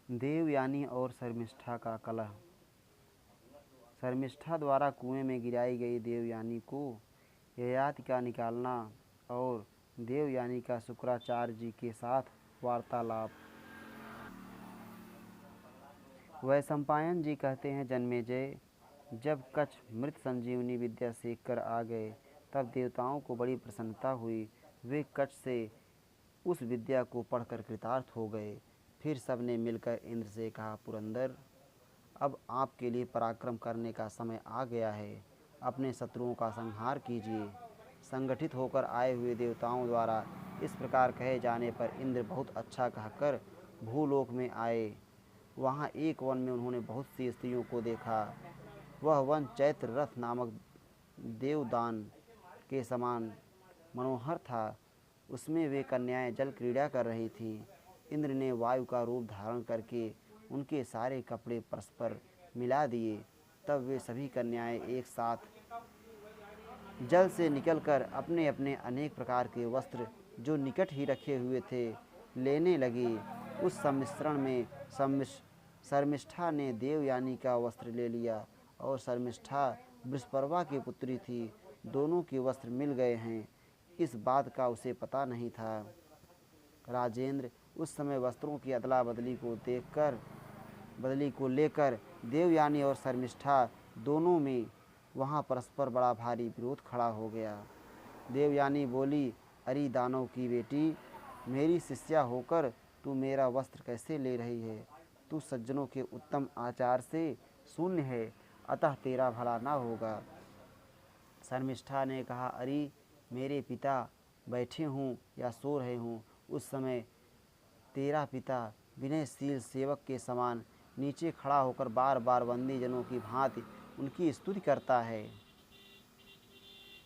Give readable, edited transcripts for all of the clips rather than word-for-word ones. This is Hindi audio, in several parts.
देवयानी और शर्मिष्ठा का कलह। शर्मिष्ठा द्वारा कुएं में गिराई गई देवयानी को ययाति का निकालना और देवयानी का शुक्राचार्य जी के साथ वार्तालाप। वैशंपायन जी कहते हैं, जन्मेजय, जब कच्छ मृत संजीवनी विद्या सीख कर आ गए तब देवताओं को बड़ी प्रसन्नता हुई। वे कच्छ से उस विद्या को पढ़कर कृतार्थ हो गए। फिर सबने मिलकर इंद्र से कहा, पुरंदर, अब आपके लिए पराक्रम करने का समय आ गया है। अपने शत्रुओं का संहार कीजिए। संगठित होकर आए हुए देवताओं द्वारा इस प्रकार कहे जाने पर इंद्र बहुत अच्छा कहकर भूलोक में आए। वहाँ एक वन में उन्होंने बहुत सी स्त्रियों को देखा। वह वन चैत्र रथ नामक देवदान के समान मनोहर था। उसमें वे कन्याएं जल क्रीड़ा कर रही थीं। इंद्र ने वायु का रूप धारण करके उनके सारे कपड़े परस्पर मिला दिए। तब वे सभी कन्याएं एक साथ जल से निकलकर अपने अपने अनेक प्रकार के वस्त्र जो निकट ही रखे हुए थे लेने लगी। उस सम्मिश्रण में शर्मिष्ठा ने देवयानी का वस्त्र ले लिया और शर्मिष्ठा वृषपर्वा की पुत्री थी। दोनों के वस्त्र मिल गए हैं, इस बात का उसे पता नहीं था। राजेंद्र, उस समय वस्त्रों की अदला बदली को लेकर देवयानी और शर्मिष्ठा दोनों में वहाँ परस्पर बड़ा भारी विरोध खड़ा हो गया। देवयानी बोली, अरे दानव की बेटी, मेरी शिष्या होकर तू मेरा वस्त्र कैसे ले रही है? तू सज्जनों के उत्तम आचार से शून्य है, अतः तेरा भला ना होगा। शर्मिष्ठा ने कहा, अरे मेरे पिता बैठे हों या सो रहे हों, उस समय तेरा पिता विनयशील सेवक के समान नीचे खड़ा होकर बार बार बंदी जनों की भांति उनकी स्तुति करता है।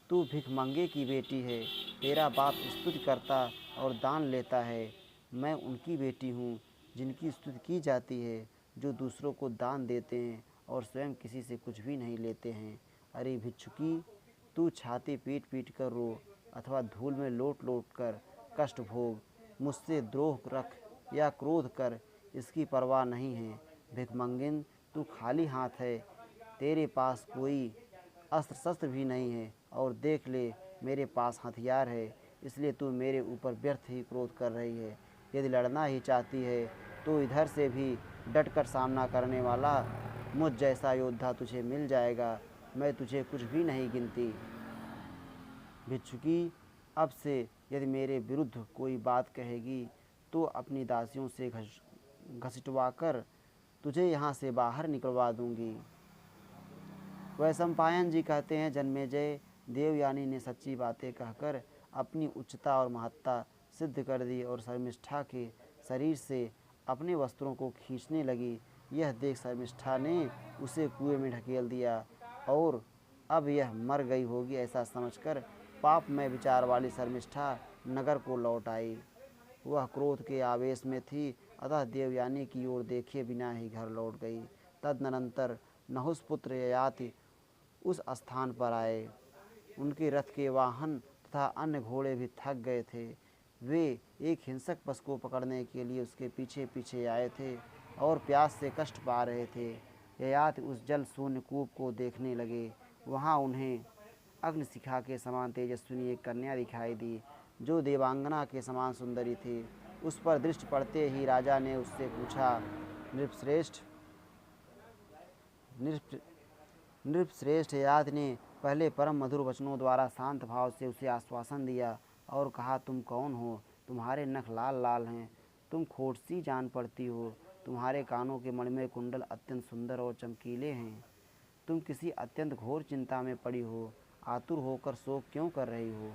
तू भिखमंगे की बेटी है, तेरा बाप स्तुति करता और दान लेता है। मैं उनकी बेटी हूँ जिनकी स्तुति की जाती है, जो दूसरों को दान देते हैं और स्वयं किसी से कुछ भी नहीं लेते हैं। अरे भिक्षुकी, तू छाती पीट पीट कर रो अथवा धूल में लोट लोट कर कष्ट भोग, मुझसे द्रोह रख या क्रोध कर, इसकी परवाह नहीं है। भिखमंगिन, तू खाली हाथ है, तेरे पास कोई अस्त्र शस्त्र भी नहीं है, और देख ले मेरे पास हथियार है, इसलिए तू मेरे ऊपर व्यर्थ ही क्रोध कर रही है। यदि लड़ना ही चाहती है तो इधर से भी डटकर सामना करने वाला मुझ जैसा योद्धा तुझे मिल जाएगा। मैं तुझे कुछ भी नहीं गिनती। भिक्षुकी, अब से यदि मेरे विरुद्ध कोई बात कहेगी तो अपनी दासियों से घसीटवाकर तुझे यहाँ से बाहर निकलवा दूंगी। वैशंपायन जी कहते हैं, जन्मेजय, देवयानी ने सच्ची बातें कहकर अपनी उच्चता और महत्ता सिद्ध कर दी और शर्मिष्ठा के शरीर से अपने वस्त्रों को खींचने लगी। यह देख शर्मिष्ठा ने उसे कुएं में ढकेल दिया और अब यह मर गई होगी ऐसा समझकर पापमय विचार वाली शर्मिष्ठा नगर को लौट आई। वह क्रोध के आवेश में थी, अतः देवयानी की ओर देखे बिना ही घर लौट गई। तदनंतर नहुषपुत्र ययाति उस स्थान पर आए। उनके रथ के वाहन तथा अन्य घोड़े भी थक गए थे। वे एक हिंसक पशु को पकड़ने के लिए उसके पीछे पीछे आए थे और प्यास से कष्ट पा रहे थे। ययाति उस जल शून्य कूप को देखने लगे। वहाँ उन्हें अग्निशिखा के समान तेजस्विनी एक कन्या दिखाई दी, जो देवांगना के समान सुंदरी थी। उस पर दृष्टि पड़ते ही राजा ने उससे पूछा, नृपश्रेष्ठ, ययाति ने पहले परम मधुर वचनों द्वारा शांत भाव से उसे आश्वासन दिया और कहा, तुम कौन हो? तुम्हारे नख लाल लाल हैं, तुम खोटसी जान पड़ती हो। तुम्हारे कानों के मणिमय कुंडल अत्यंत सुंदर और चमकीले हैं। तुम किसी अत्यंत घोर चिंता में पड़ी हो, आतुर होकर शोक क्यों कर रही हो?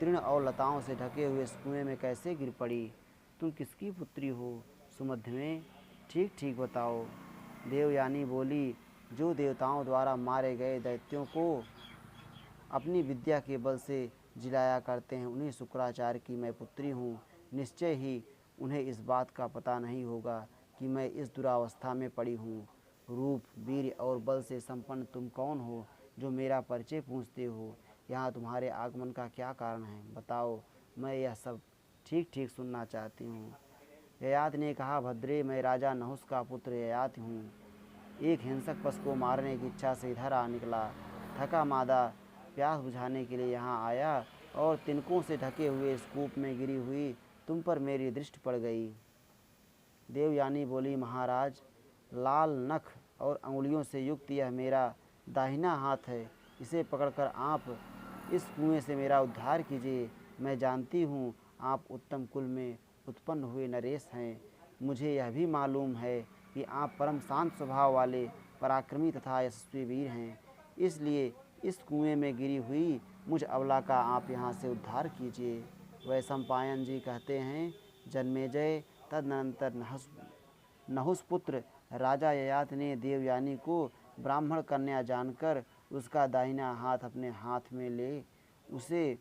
तृण और लताओं से ढके हुए इस कुएं में कैसे गिर पड़ी? तुम किसकी पुत्री हो? सुमध्य में ठीक ठीक बताओ। देवयानी बोली, जो देवताओं द्वारा मारे गए दैत्यों को अपनी विद्या के बल से जिलाया करते हैं, उन्हीं शुक्राचार्य की मैं पुत्री हूँ। निश्चय ही उन्हें इस बात का पता नहीं होगा कि मैं इस दुरावस्था में पड़ी हूँ। रूप, वीर और बल से संपन्न तुम कौन हो जो मेरा परिचय पूछते हो? यहाँ तुम्हारे आगमन का क्या कारण है? बताओ, मैं यह सब ठीक ठीक सुनना चाहती हूँ। ययाति ने कहा, भद्रे, मैं राजा नहुस का पुत्र ययाति हूँ। एक हिंसक पशु को मारने की इच्छा से इधर आ निकला। थका मादा प्यास बुझाने के लिए यहाँ आया और तिनकों से ढके हुए इस कूप में गिरी हुई तुम पर मेरी दृष्टि पड़ गई। देवयानी बोली, महाराज, लाल नख और अंगुलियों से युक्त यह मेरा दाहिना हाथ है। इसे पकड़कर आप इस कुएं से मेरा उद्धार कीजिए। मैं जानती हूँ आप उत्तम कुल में उत्पन्न हुए नरेश हैं। मुझे यह भी मालूम है कि आप परम शांत स्वभाव वाले पराक्रमी तथा यशस्वी वीर हैं। इसलिए इस कुएं में गिरी हुई मुझ अबला का आप यहाँ से उद्धार कीजिए। वैशंपायन जी कहते हैं, जन्मेजय, तदनंतर नहुस पुत्र राजा ययाति ने देवयानी को ब्राह्मण कन्या जानकर उसका दाहिना हाथ अपने हाथ में ले उसे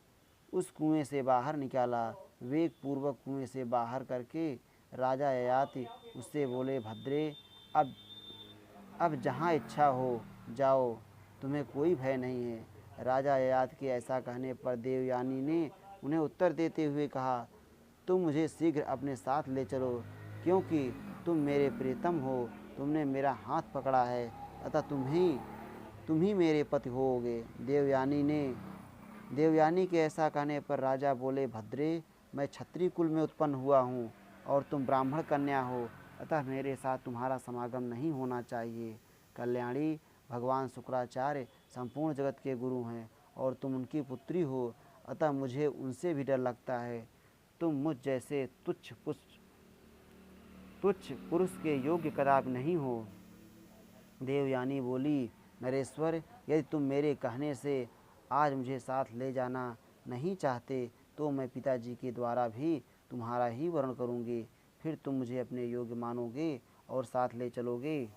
उस कुएं से बाहर निकाला। वेग पूर्वक कुएं से बाहर करके राजा ययाति उससे बोले, भद्रे, अब जहाँ इच्छा हो जाओ, तुम्हें कोई भय नहीं है। राजा ययाति के ऐसा कहने पर देवयानी ने उन्हें उत्तर देते हुए कहा, तुम मुझे शीघ्र अपने साथ ले चलो, क्योंकि तुम मेरे प्रियतम हो। तुमने मेरा हाथ पकड़ा है, अतः तुम ही मेरे पति होगे। देवयानी के ऐसा कहने पर राजा बोले, भद्रे, मैं क्षत्रिय कुल में उत्पन्न हुआ हूँ और तुम ब्राह्मण कन्या हो, अतः मेरे साथ तुम्हारा समागम नहीं होना चाहिए। कल्याणी, भगवान शुक्राचार्य संपूर्ण जगत के गुरु हैं और तुम उनकी पुत्री हो, अतः मुझे उनसे भी डर लगता है। तुम मुझ जैसे तुच्छ पुरुष के योग्य कदापि नहीं हो। देवयानी बोली, नरेश्वर, यदि तुम मेरे कहने से आज मुझे साथ ले जाना नहीं चाहते तो मैं पिताजी के द्वारा भी तुम्हारा ही वर्ण करूँगी। फिर तुम मुझे अपने योग्य मानोगे और साथ ले चलोगे।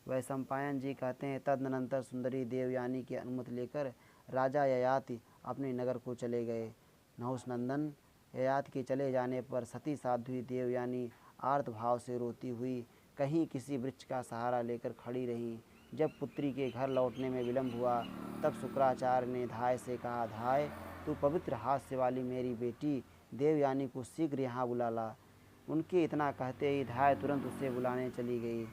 वैशंपायन जी कहते हैं, तदनंतर सुंदरी देवयानी की अनुमति लेकर राजा ययाति अपने नगर को चले गए। नहुसनंदन, ययाति के चले जाने पर सती साध्वी देवयानी आर्त भाव से रोती हुई कहीं किसी वृक्ष का सहारा लेकर खड़ी रहीं। जब पुत्री के घर लौटने में विलम्ब हुआ तब शुक्राचार्य ने धाय से कहा, धाय, तू पवित्र हास्य वाली मेरी बेटी देवयानी को शीघ्र यहाँ बुला ला। उनके इतना कहते ही धाय तुरंत उसे बुलाने चली गई।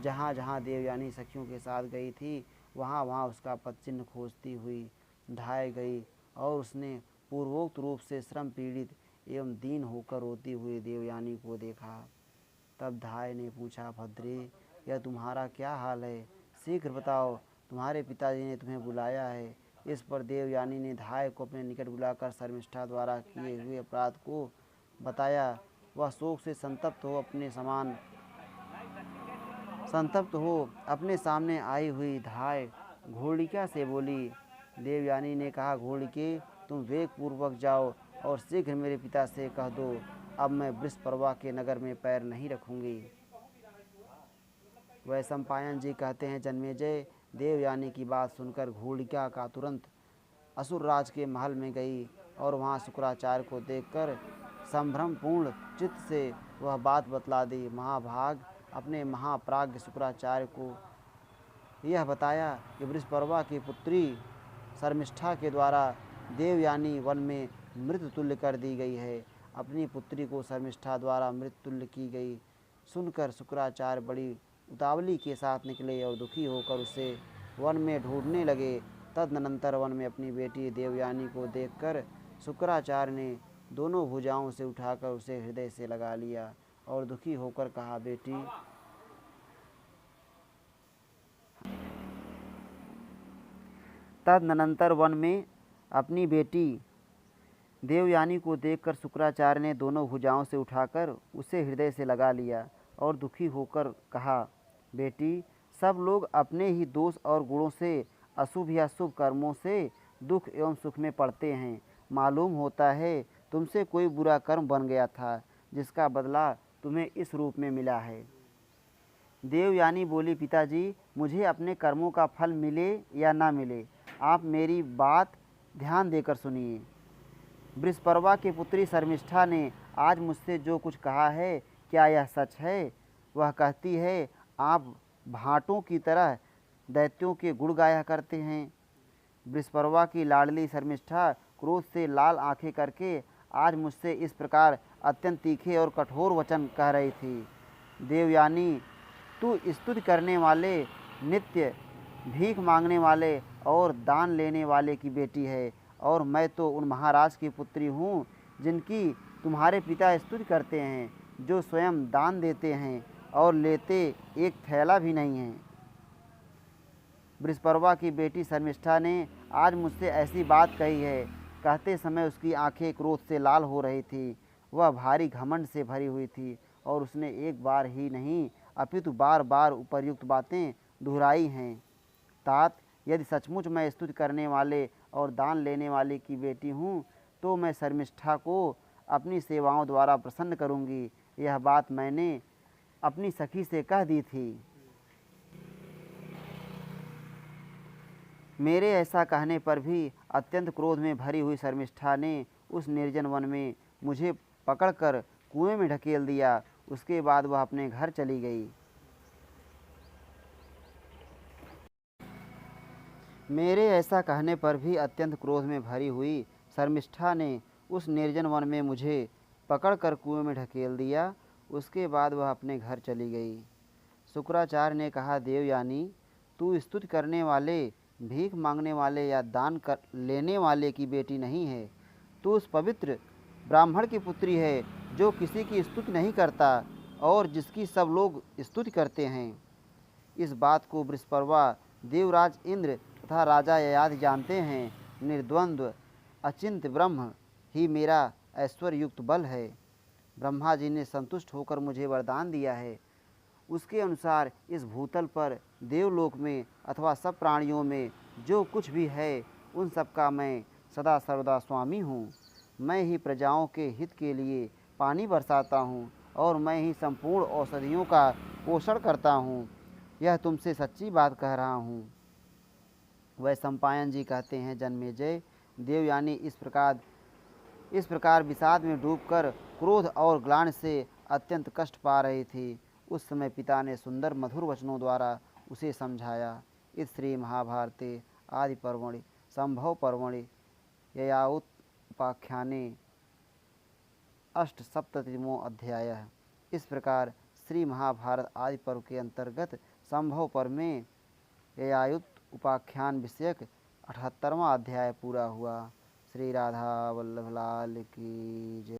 जहाँ जहाँ देवयानी सखियों के साथ गई थी वहाँ वहाँ उसका पदचिन्ह खोजती हुई धाय गई और उसने पूर्वोक्त रूप से श्रम पीड़ित एवं दीन होकर रोती हुई देवयानी को देखा। तब धाय ने पूछा, भद्रे, यह तुम्हारा क्या हाल है? शीघ्र बताओ, तुम्हारे पिताजी ने तुम्हें बुलाया है। इस पर देवयानी ने धाय को अपने निकट बुलाकर शर्मिष्ठा द्वारा किए हुए अपराध को बताया। वह शोक से संतप्त हो अपने सामने आई हुई धाय घोड़िका से बोली। देवयानी ने कहा, घोड़िके, तुम वेग पूर्वक जाओ और शीघ्र मेरे पिता से कह दो, अब मैं वृषपर्वा के नगर में पैर नहीं रखूंगी। वैशंपायन जी कहते हैं, जन्मेजय, देवयानी की बात सुनकर घोड़िका का तुरंत असुरराज के महल में गई और वहाँ शुक्राचार्य को देखकर संभ्रमपूर्ण चित्त से वह बात बतला दी। महाभाग अपने महाप्राज्ञ शुक्राचार्य को यह बताया कि वृषपर्वा की पुत्री शर्मिष्ठा के द्वारा देवयानी वन में मृत तुल्य कर दी गई है। अपनी पुत्री को शर्मिष्ठा द्वारा मृत तुल्य की गई सुनकर शुक्राचार्य बड़ी उतावली के साथ निकले और दुखी होकर उसे वन में ढूंढने लगे। तदनंतर वन में अपनी बेटी देवयानी को देखकर शुक्राचार्य ने दोनों भुजाओं से उठाकर उसे हृदय से लगा लिया और दुखी होकर कहा, बेटी, तदनंतर वन में अपनी बेटी देवयानी को देखकर शुक्राचार्य ने दोनों भुजाओं से उठाकर उसे हृदय से लगा लिया और दुखी होकर कहा, बेटी, सब लोग अपने ही दोष और गुणों से, अशुभ या शुभ कर्मों से दुख एवं सुख में पड़ते हैं। मालूम होता है तुमसे कोई बुरा कर्म बन गया था जिसका बदला तुम्हें इस रूप में मिला है। देवयानी बोली, पिताजी, मुझे अपने कर्मों का फल मिले या ना मिले, आप मेरी बात ध्यान देकर सुनिए। वृषपर्वा की पुत्री शर्मिष्ठा ने आज मुझसे जो कुछ कहा है, क्या यह सच है? वह कहती है, आप भांटों की तरह दैत्यों के गुण गाया करते हैं। वृषपर्वा की लाडली शर्मिष्ठा क्रोध से लाल आंखें करके आज मुझसे इस प्रकार अत्यंत तीखे और कठोर वचन कह रही थी। देवयानी, तू स्तुति करने वाले, नित्य भीख मांगने वाले और दान लेने वाले की बेटी है, और मैं तो उन महाराज की पुत्री हूँ जिनकी तुम्हारे पिता स्तुति करते हैं, जो स्वयं दान देते हैं और लेते एक थैला भी नहीं है। बृहस्पति की बेटी शर्मिष्ठा ने आज मुझसे ऐसी बात कही है। कहते समय उसकी आंखें क्रोध से लाल हो रही थी। वह भारी घमंड से भरी हुई थी और उसने एक बार ही नहीं अपितु बार बार उपर्युक्त बातें दोहराई हैं। तात, यदि सचमुच मैं स्तुति करने वाले और दान लेने वाले की बेटी हूँ, तो मैं शर्मिष्ठा को अपनी सेवाओं द्वारा प्रसन्न करूँगी। यह बात मैंने अपनी सखी से कह दी थी। मेरे ऐसा कहने पर भी अत्यंत क्रोध में भरी हुई शर्मिष्ठा ने उस निर्जन वन में मुझे पकड़कर कुएं में ढकेल दिया। उसके बाद वह अपने घर चली गई। मेरे ऐसा कहने पर भी अत्यंत क्रोध में भरी हुई शर्मिष्ठा ने उस निर्जन वन में मुझे पकड़कर कुएं में ढकेल दिया। उसके बाद वह अपने घर चली गई। शुक्राचार्य ने कहा, देवयानी, तू स्तुति करने वाले, भीख मांगने वाले या दान कर लेने वाले की बेटी नहीं है। तू उस पवित्र ब्राह्मण की पुत्री है जो किसी की स्तुति नहीं करता और जिसकी सब लोग स्तुति करते हैं। इस बात को बृहस्पति, देवराज इंद्र तथा राजा ययाति जानते हैं। निर्द्वंद्व अचिंत्य ब्रह्म ही मेरा ऐश्वर्य युक्त बल है। ब्रह्मा जी ने संतुष्ट होकर मुझे वरदान दिया है। उसके अनुसार इस भूतल पर, देवलोक में अथवा सब प्राणियों में जो कुछ भी है, उन सब का मैं सदा सर्वदा स्वामी हूँ। मैं ही प्रजाओं के हित के लिए पानी बरसाता हूँ और मैं ही संपूर्ण औषधियों का पोषण करता हूँ। यह तुमसे सच्ची बात कह रहा हूँ। वैशंपायन जी कहते हैं, जन्मेजय, देवयानी इस प्रकार विषाद में डूबकर क्रोध और ग्लानि से अत्यंत कष्ट पा रही थी। उस समय पिता ने सुंदर मधुर वचनों द्वारा उसे समझाया। इस श्री महाभारते आदि पर्वणि संभव पर्वणि ययाउत उपाख्याने अष्टसप्ततितमो अध्याय। इस प्रकार श्री महाभारत आदि पर्व के अंतर्गत संभव पर्व में ययायुत उपाख्यान विषयक 78वां अध्याय पूरा हुआ। श्री राधा वल्लभ लाल की जय।